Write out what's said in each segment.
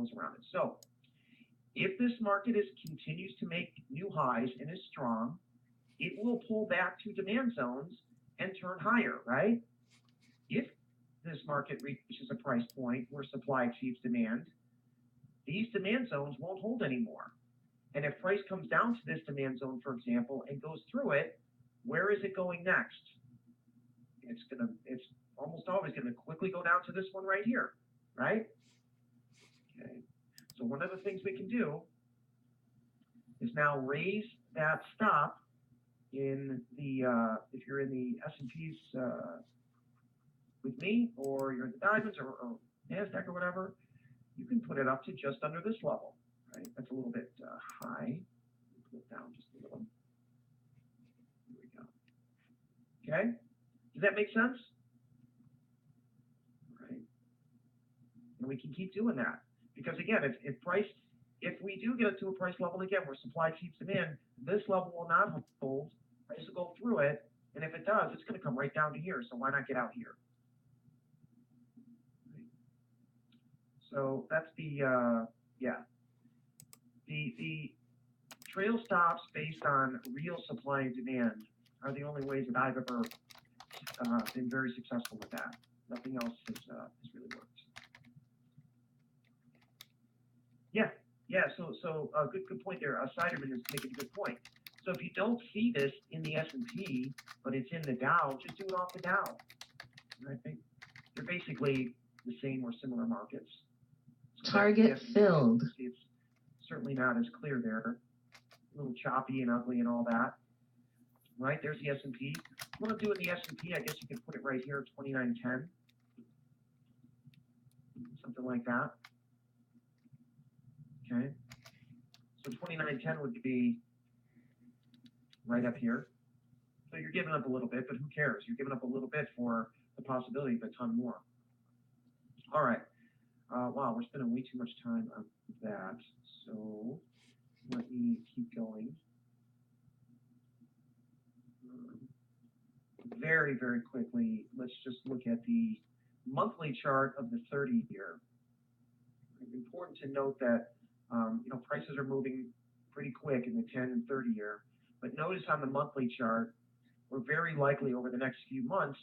levels around it. So if this market continues to make new highs and is strong, it will pull back to demand zones and turn higher, right? If this market reaches a price point where supply exceeds demand, these demand zones won't hold anymore. And if price comes down to this demand zone, for example, and goes through it, where is it going next? It's almost always gonna quickly go down to this one right here, right? Okay. So one of the things we can do is now raise that stop in the if you're in the S&Ps with me, or you're in the diamonds or NASDAQ or whatever, you can put it up to just under this level, right? That's a little bit high. Put it down just a little. Here we go. Okay, does that make sense? All right, and we can keep doing that because again, if we do get to a price level again where supply exceeds demand, this level will not hold. Price will go through it, and if it does, it's going to come right down to here. So why not get out here? So that's the the trail stops based on real supply and demand are the only ways that I've ever been very successful with that. Nothing else has really worked. Yeah. So good point there. Siderman is making a good point. So if you don't see this in the S&P, but it's in the Dow, just do it off the Dow. And I think they're basically the same or similar markets. So Target filled. It's certainly not as clear there. A little choppy and ugly and all that. Right, there's the S&P. What I'm doing the S&P, I guess you could put it right here, 2910. Something like that. Okay. So 2910 would be right up here. So you're giving up a little bit, but who cares? You're giving up a little bit for the possibility of a ton more. All right. Wow, we're spending way too much time on that. So let me keep going. Very, very quickly, let's just look at the monthly chart of the 30-year. It's important to note that prices are moving pretty quick in the 10 and 30-year. But notice on the monthly chart, we're very likely over the next few months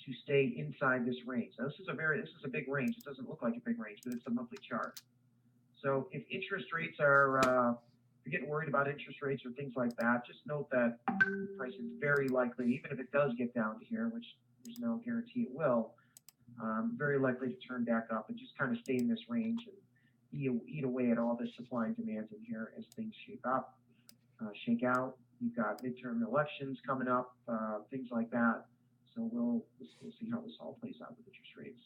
to stay inside this range. Now, this is a big range. It doesn't look like a big range, but it's a monthly chart. So if interest rates are, if you're getting worried about interest rates or things like that, just note that the price is very likely, even if it does get down to here, which there's no guarantee it will, very likely to turn back up and just kind of stay in this range and eat away at all this supply and demand in here as things shake out. You've got midterm elections coming up, things like that. So we'll see how this all plays out with interest rates.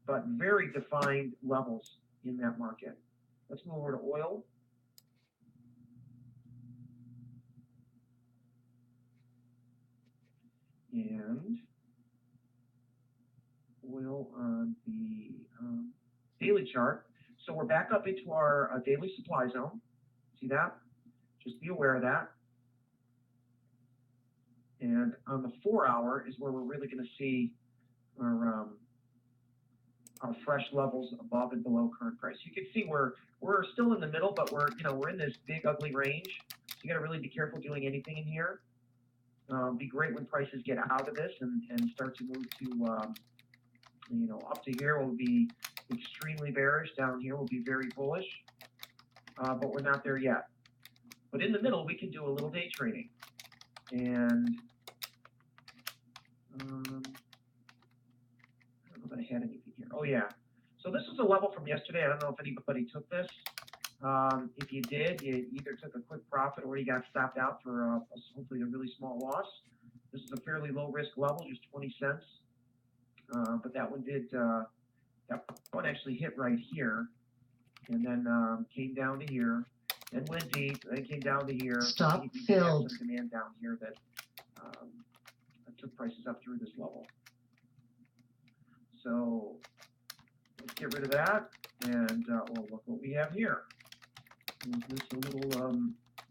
But very defined levels in that market. Let's move over to oil. And oil on the daily chart. So we're back up into our daily supply zone. See that? Just be aware of that. And on the 4-hour is where we're really going to see our fresh levels above and below current price. You can see we're still in the middle, but we're in this big ugly range. So you got to really be careful doing anything in here. Be great when prices get out of this and start to move to up to here will be extremely bearish. Down here will be very bullish, but we're not there yet. But in the middle, we can do a little day trading. And I don't know if I had anything here. Oh yeah. So this is a level from yesterday. I don't know if anybody took this. If you did, you either took a quick profit or you got stopped out for hopefully a really small loss. This is a fairly low risk level, just 20 cents. But that one actually hit right here, and then came down to here, and went deep, then came down to here. Stop We filled. some demand down here that took prices up through this level. So let's get rid of that, and well, look what we have here. Is this a little?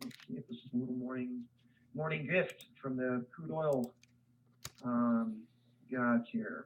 Let's see if this is a little morning gift from the crude oil gods here.